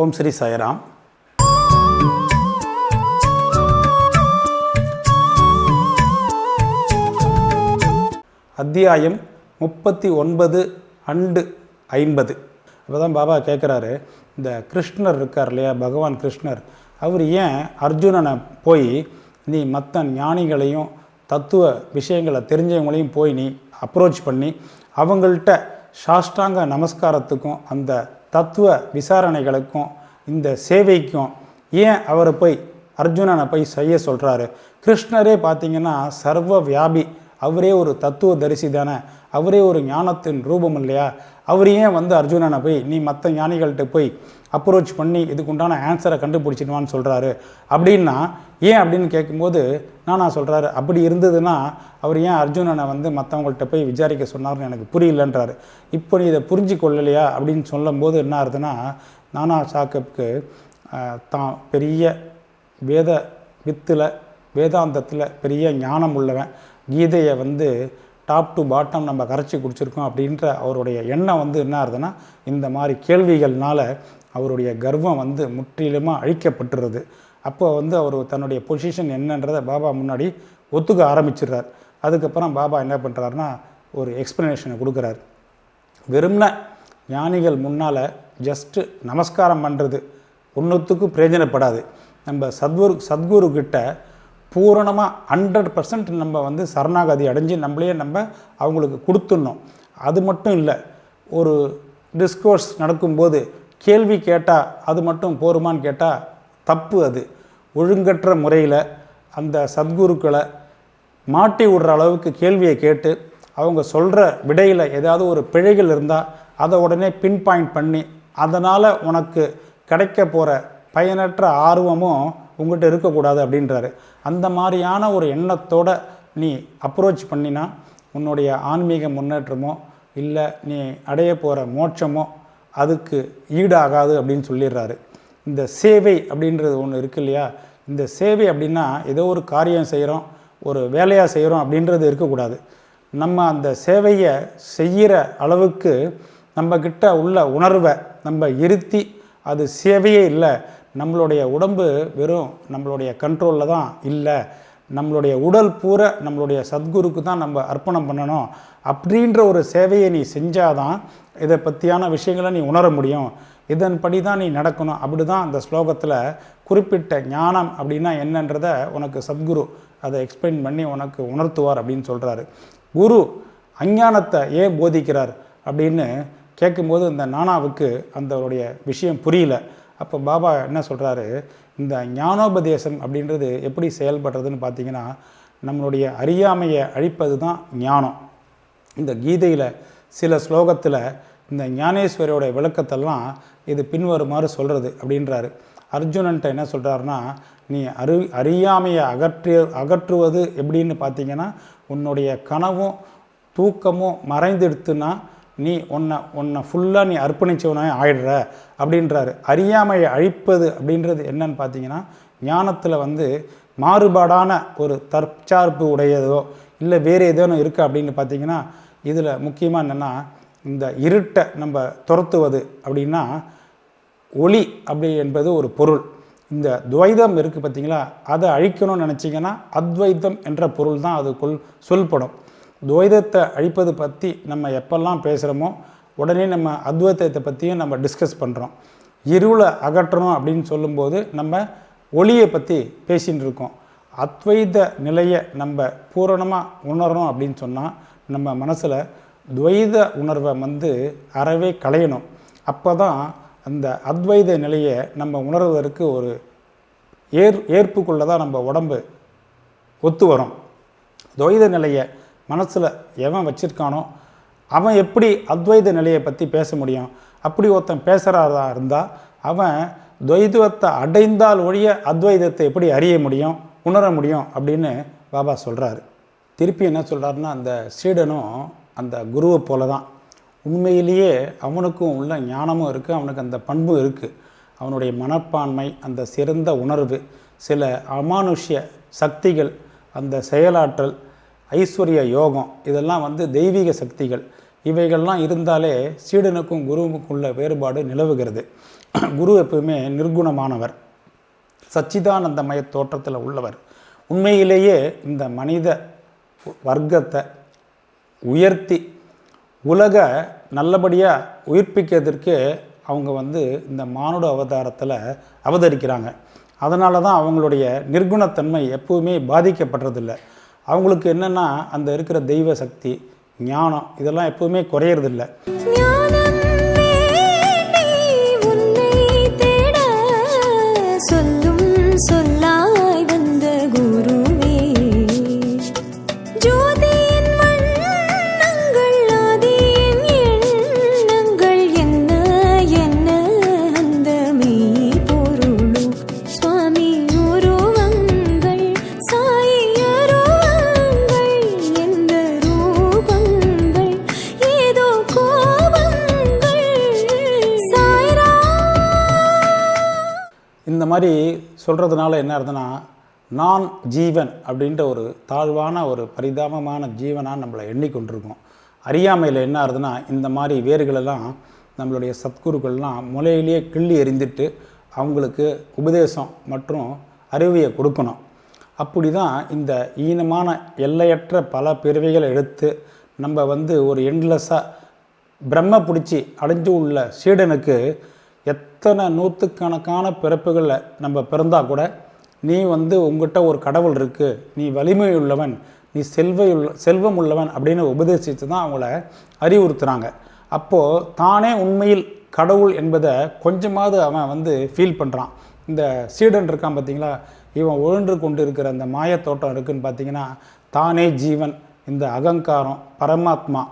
ஓம் ஸ்ரீ சாய்ராம். அத்தியாயம் 39 அண்டு 50. அப்போ தான் பாபா கேட்குறாரு, இந்த கிருஷ்ணர் இருக்கார் இல்லையா, பகவான் கிருஷ்ணர், அவர் ஏன் அர்ஜுனனை போய் நீ மற்ற ஞானிகளையும் தத்துவ விஷயங்களை தெரிஞ்சவங்களையும் போய் நீ அப்ரோச் பண்ணி அவங்கள்ட்ட சாஷ்டாங்க நமஸ்காரத்துக்கும் அந்த தத்துவ விசாரணைகளுக்கும் இந்த சேவைக்கும் ஏன் அவரை போய் அர்ஜுனனை போய் செய்ய சொல்கிறாரு? கிருஷ்ணரே பார்த்திங்கன்னா சர்வ வியாபி, அவரே ஒரு தத்துவ தரிசி தானே, அவரே ஒரு ஞானத்தின் ரூபம் இல்லையா? அவர் ஏன் அர்ஜுனனை போய் நீ மற்ற ஞானிகள்கிட்ட போய் அப்ரோச் பண்ணி இதுக்குண்டான ஆன்சரை கண்டுபிடிச்சிடுவான்னு சொல்கிறாரு அப்படின்னா ஏன் அப்படின்னு கேட்கும்போது நான் சொல்கிறாரு, அப்படி இருந்ததுன்னா அவர் ஏன் அர்ஜுனனை மற்றவங்கள்ட்ட போய் விசாரிக்க சொன்னார்னு எனக்கு புரியலன்றாரு. இப்போ நீ இதை புரிஞ்சு கொள்ளலையா அப்படின்னு சொல்லும்போது என்ன ஆகுதுன்னா, நானா சாஹிப்புக்கு தான் பெரிய வேத வித்தில் வேதாந்தத்தில் பெரிய ஞானம் உள்ளவன், கீதையை டாப் டு பாட்டம் நம்ம கரைச்சி குடிச்சிருக்கோம் அப்படின்ற அவருடைய எண்ணம் என்ன ஆகுதுன்னா, இந்த மாதிரி கேள்விகள்னால அவருடைய கர்வம் முற்றிலுமாக அழிக்கப்பட்டுறது. அப்போ அவர் தன்னுடைய பொசிஷன் என்னன்றதை பாபா முன்னாடி ஒத்துக்க ஆரம்பிச்சிடுறார். அதுக்கப்புறம் பாபா என்ன பண்ணுறாருன்னா ஒரு எக்ஸ்ப்ளனேஷனை கொடுக்குறார். வெறும்ன ஞானிகள் முன்னால் ஜஸ்ட்டு நமஸ்காரம் பண்ணுறது ஒன்றுத்துக்கும் பிரயோஜனப்படாது. நம்ம சத்குரு கிட்ட பூரணமாக 100% நம்ம சரணாகதி அடைஞ்சு நம்மளையே நம்ம அவங்களுக்கு கொடுத்துடணும். அது மட்டும் இல்லை, ஒரு டிஸ்கோர்ஸ் நடக்கும்போது கேள்வி கேட்டால் அது மட்டும் போருமான்னு கேட்டால் தப்பு. அது ஒழுங்கற்ற முறையில் அந்த சத்குருக்களை மாட்டி விடுற அளவுக்கு கேள்வியை கேட்டு அவங்க சொல்கிற விடையில் ஏதாவது ஒரு பிழைகள் இருந்தால் அதை உடனே பின் பாயிண்ட் பண்ணி அதனால் உனக்கு கிடைக்க போகிற பயனற்ற ஆர்வமும் உங்கள்கிட்ட இருக்கக்கூடாது அப்படின்றாரு. அந்த மாதிரியான ஒரு எண்ணத்தோடு நீ அப்ரோச் பண்ணினா உன்னுடைய ஆன்மீக முன்னேற்றமோ இல்லை நீ அடைய போகிற மோட்சமோ அதுக்கு ஈடாகாது அப்படின்னு சொல்லிடுறாரு. இந்த சேவை அப்படின்றது ஒன்று இருக்கு இல்லையா, இந்த சேவை அப்படின்னா ஏதோ ஒரு காரியம் செய்கிறோம், ஒரு வேலையாக செய்கிறோம் அப்படின்றது இருக்கக்கூடாது. நம்ம அந்த சேவையை செய்கிற அளவுக்கு நம்மக்கிட்ட உள்ள உணர்வை நம்ம இருத்தி, அது சேவையே இல்லை, நம்மளுடைய உடம்பு வெறும் நம்மளுடைய கண்ட்ரோலில் தான் இல்லை, நம்மளுடைய உடல் பூரா நம்மளுடைய சத்குருக்கு தான் நம்ம அர்ப்பணம் பண்ணணும் அப்படின்ற ஒரு சேவையை நீ செஞ்சாதான் இதை பற்றியான விஷயங்களை நீ உணர முடியும். இதன்படி தான் நீ நடக்கணும். அப்படி தான் அந்த ஸ்லோகத்தில் குறிப்பிட்ட ஞானம் அப்படின்னா என்னன்றதை உனக்கு சத்குரு அதை எக்ஸ்பிளைன் பண்ணி உனக்கு உணர்த்துவார் அப்படின்னு சொல்கிறாரு. குரு அஞ்ஞானத்தை ஏன் போதிக்கிறார் அப்படின்னு கேட்கும்போது இந்த நானாவுக்கு அந்தவருடைய விஷயம் புரியல. அப்போ பாபா என்ன சொல்கிறாரு, இந்த ஞானோபதேசம் அப்படின்றது எப்படி செயல்படுறதுன்னு பார்த்தீங்கன்னா, நம்மளுடைய அறியாமையை அழிப்பது தான் ஞானம். இந்த கீதையில் சில ஸ்லோகத்தில் இந்த ஞானேஸ்வரியோட விளக்கத்தெல்லாம் இது பின்வருமாறு சொல்கிறது அப்படின்றாரு. அர்ஜுனன்ட்ட என்ன சொல்கிறாருன்னா, நீ அறியாமையை அகற்றுவது எப்படின்னு பார்த்தீங்கன்னா, உன்னுடைய கனவும் தூக்கமும் மறைந்துடுத்துனா நீ உன்னை ஃபுல்லாக நீ அர்ப்பணிச்சவனே ஆயிடுற அப்படின்றாரு. அறியாமையை அழிப்பது அப்படின்றது என்னன்னு பார்த்தீங்கன்னா, ஞானத்தில் மாறுபாடான ஒரு தற்சார்பு உடையதோ இல்லை வேறு ஏதோ இருக்கா அப்படின்னு பார்த்தீங்கன்னா, இதில் முக்கியமாக என்னென்னா, இந்த இருட்டை நம்ம துரத்துவது அப்படின்னா ஒளி அப்படி என்பது ஒரு பொருள். இந்த துவைதம் இருக்குது பார்த்திங்களா, அதை அழிக்கணும்னு நினச்சிங்கன்னா அத்வைத்தம் என்ற பொருள் தான் அதுக்குள் சொல்படும். துவைதத்தை அழிப்பது பற்றி நம்ம எப்பெல்லாம் பேசுகிறோமோ உடனே நம்ம அத்வைத்தத்தை பற்றியும் நம்ம டிஸ்கஸ் பண்ணுறோம். இருளை அகற்றணும் அப்படின்னு சொல்லும்போது நம்ம ஒளியை பற்றி பேசின்னு இருக்கோம். அத்வைத நிலையை நம்ம பூரணமாக உணரணும் அப்படின்னு சொன்னால் நம்ம மனசில் துவைத உணர்வை அறவே களையணும். அப்போ தான் அந்த அத்வைத நிலையை நம்ம உணர்வதற்கு ஒரு ஏற்புக்குள்ளே தான் நம்ம உடம்பு ஒத்து வரும். துவைத நிலையை மனசில் எவன் வச்சிருக்கானோ அவன் எப்படி அத்வைத நிலையை பற்றி பேச முடியும்? அப்படி ஒருத்தன் பேசுகிறதா இருந்தால் அவன் துவைதத்தை அடைந்தால் ஒழிய அத்வைதத்தை எப்படி அறிய முடியும், உணர முடியும் அப்படின்னு பாபா சொல்கிறாரு. திருப்பி என்ன சொல்கிறாருன்னா, அந்த சீடனும் அந்த குருவை போல தான். உண்மையிலேயே அவனுக்கும் உள்ள ஞானமும் இருக்குது, அவனுக்கு அந்த பண்பும் இருக்குது. அவனுடைய மனப்பான்மை, அந்த சிறந்த உணர்வு, சில அமானுஷ்ய சக்திகள், அந்த செயலாற்றல், ஐஸ்வர்ய யோகம், இதெல்லாம் தெய்வீக சக்திகள். இவைகள்லாம் இருந்தாலே சீடனுக்கும் குருவுக்கும் உள்ள வேறுபாடு நிலவுகிறது. குரு எப்பவுமே நிர்குணமானவர், சச்சிதானந்தமய தோற்றத்தில் உள்ளவர். உண்மையிலேயே இந்த மனித வர்க்கத்தை உயர்த்தி உலக நல்லபடியாக உயிர்ப்பிக்கிறதுக்கு அவங்க இந்த மானுட அவதாரத்தில் அவதரிக்கிறாங்க. அதனால தான் அவங்களுடைய நிர்குணத்தன்மை எப்பவுமே பாதிக்கப்படுறதில்லை. அவங்களுக்கு என்னென்னா அந்த இருக்கிற தெய்வ சக்தி, ஞானம் இதெல்லாம் எப்பவுமே குறையறதில்லை. இந்த மாதிரி சொல்கிறதுனால என்ன அர்த்தம்னா, நான் ஜீவன் அப்படின்ற ஒரு தாழ்வான ஒரு பரிதாபமான ஜீவனாக நம்மளை எண்ணிக்கொண்டிருக்கோம். அறியாமையில் என்ன ஆகுதுன்னா, இந்த மாதிரி வேர்களெல்லாம் நம்மளுடைய சத்குருக்கள்லாம் முளையிலேயே கிள்ளி எறிந்துட்டு அவங்களுக்கு உபதேசம் மற்றும் அறிவியை கொடுக்கணும். அப்படி தான் இந்த ஈனமான எல்லையற்ற பல பிறவைகளை எடுத்து நம்ம ஒரு எண்ட்லெஸ்ஸாக பிரம்ம பிடிச்சி அடைஞ்சு உள்ள சீடனுக்கு எத்தனை நூற்றுக்கணக்கான பிறப்புகளில் நம்ம பிறந்தால் கூட நீ உங்கள்கிட்ட ஒரு கடவுள் இருக்குது, நீ வலிமை உள்ளவன், நீ செல்வம் உள்ளவன் அப்படின்னு உபதேசித்து தான் அவங்கள அறிவுறுத்துகிறாங்க. அப்போது தானே உண்மையில் கடவுள் என்பதை கொஞ்சமாவது அவன் ஃபீல் பண்ணுறான். இந்த சீடன் இருக்கான் பார்த்தீங்களா, இவன் உழன்று கொண்டு இருக்கிற அந்த மாயத்தோட்டம் இருக்குதுன்னு பார்த்தீங்கன்னா, தானே ஜீவன், இந்த அகங்காரம், பரமாத்மா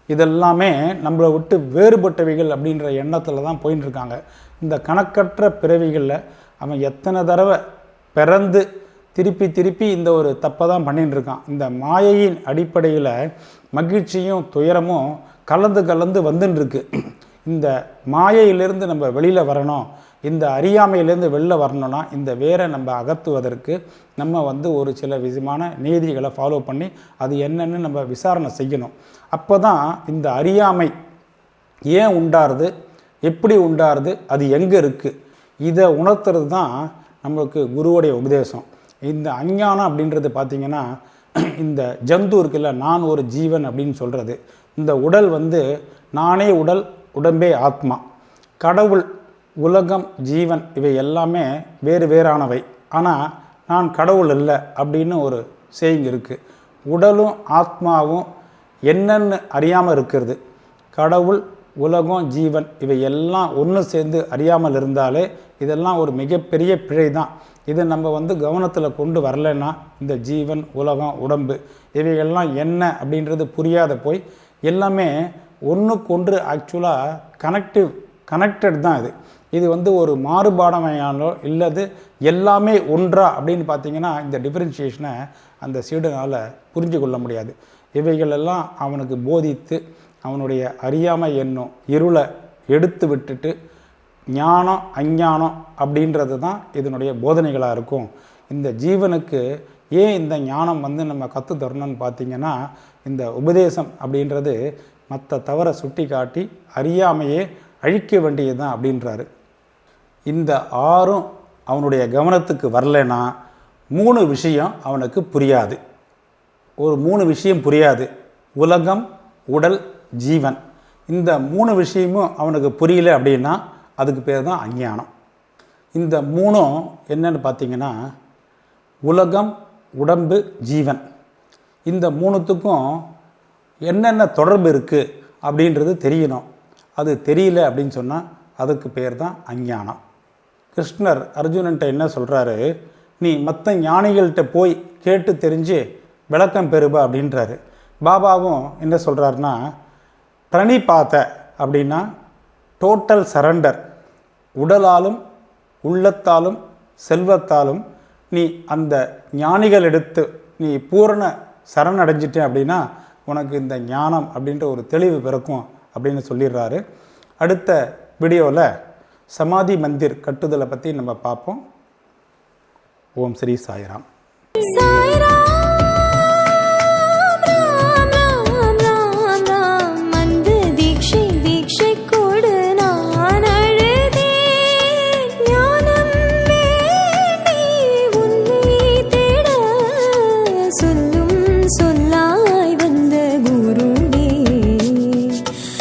இதெல்லாமே நம்மளை விட்டு வேறுபட்டவைகள் அப்படின்ற எண்ணத்தில் தான் போயின்னு இருக்காங்க. இந்த கணக்கற்ற பிறவிகளில் அவன் எத்தனை தடவை பிறந்து திருப்பி திருப்பி இந்த ஒரு தப்பை தான் பண்ணின்னு இருக்கான். இந்த மாயையின் அடிப்படையில் மகிழ்ச்சியும் துயரமும் கலந்து கலந்து வந்துட்டுருக்கு. இந்த மாயையிலேருந்து நம்ம வெளியில் வரணும், இந்த அறியாமையிலேருந்து வெளில வரணும்னா இந்த வேரை நம்ம அகற்றுவதற்கு நம்ம ஒரு சில விதமான நீதிகளை ஃபாலோ பண்ணி அது என்னன்னு நம்ம விசாரணை செய்யணும். அப்போ தான் இந்த அறியாமை ஏன் உண்டாருது, எப்படி உண்டாருது, அது எங்கே இருக்குது, இதை உணர்த்துறது தான் நம்மளுக்கு குருவுடைய உபதேசம். இந்த அஞ்ஞானம் அப்படின்றது பார்த்திங்கன்னா, இந்த ஜந்து இருக்குல்ல, நான் ஒரு ஜீவன் அப்படின்னு சொல்கிறது, இந்த உடல் நானே உடல், உடம்பே ஆத்மா, கடவுள், உலகம், ஜீவன் இவை எல்லாமே வேறு வேறானவை. ஆனால் நான் கடவுள் இல்லை அப்படின்னு ஒரு சேயிங் இருக்குது. உடலும் ஆத்மாவும் என்னென்னு அறியாமல் இருக்கிறது. கடவுள், உலகம், ஜீவன் இவை எல்லாம் ஒன்று சேர்ந்து அறியாமல் இருந்தாலே இதெல்லாம் ஒரு மிகப்பெரிய பிழை தான். இதை நம்ம கவனத்தில் கொண்டு வரலைன்னா இந்த ஜீவன், உலகம், உடம்பு இவைகள்லாம் என்ன அப்படின்றது புரியாத போய் எல்லாமே ஒன்றுக்கொன்று ஆக்சுவலாக கனெக்டட் தான். இது ஒரு மாறுபாடமையானோ இல்லது எல்லாமே ஒன்றா அப்படின்னு பார்த்திங்கன்னா இந்த டிஃப்ரென்ஷியேஷனை அந்த சீடனால் புரிஞ்சு கொள்ள முடியாது. இவைகளெல்லாம் அவனுக்கு போதித்து அவனுடைய அறியாமை என்னும் இருளை எடுத்து விட்டுட்டு ஞானம் அஞ்ஞானம் அப்படின்றது தான் இதனுடைய போதனைகளாக இருக்கும். இந்த ஜீவனுக்கு ஏன் இந்த ஞானம் நம்ம கற்று தரணும்னு பார்த்திங்கன்னா, இந்த உபதேசம் அப்படின்றது மற்ற தவறை சுட்டி காட்டி அறியாமையே அழிக்க வேண்டியது தான் அப்படின்றாரு. இந்த ஆறும் அவனுடைய கவனத்துக்கு வரலைன்னா 3 விஷயம் அவனுக்கு புரியாது. ஒரு 3 விஷயம் புரியாது. உலகம், உடல், ஜீவன், இந்த 3 விஷயமும் அவனுக்கு புரியல அப்படின்னா அதுக்கு பேர் தான் அஞ்ஞானம். இந்த 3ம் என்னன்னு பார்த்திங்கன்னா, உலகம், உடம்பு, ஜீவன், இந்த 3த்துக்கும் என்னென்ன தொடர்பு இருக்குது அப்படின்றது தெரியணும். அது தெரியல அப்படின்னு சொன்னால் அதுக்கு பேர் தான் அஞ்ஞானம். கிருஷ்ணர் அர்ஜுனன்ட்ட என்ன சொல்கிறாரு, நீ மற்ற ஞானிகள்கிட்ட போய் கேட்டு தெரிஞ்சு விளக்கம் பெறுபா அப்படின்றாரு. பாபாவும் என்ன சொல்கிறாருன்னா, பிரணிபாத அப்படின்னா டோட்டல் சரண்டர், உடலாலும் உள்ளத்தாலும் செல்வத்தாலும் நீ அந்த ஞானிகள் எடுத்து நீ பூரண சரணடைஞ்சிட்டேன் அப்படின்னா உனக்கு இந்த ஞானம் அப்படின்ற ஒரு தெளிவு பிறக்கும் அப்படின்னு சொல்லிடுறாரு. அடுத்த வீடியோவில் சமாதி மந்திர் கட்டுதலை பற்றி நம்ம பார்ப்போம். ஓம் ஸ்ரீ சாய்ராம்.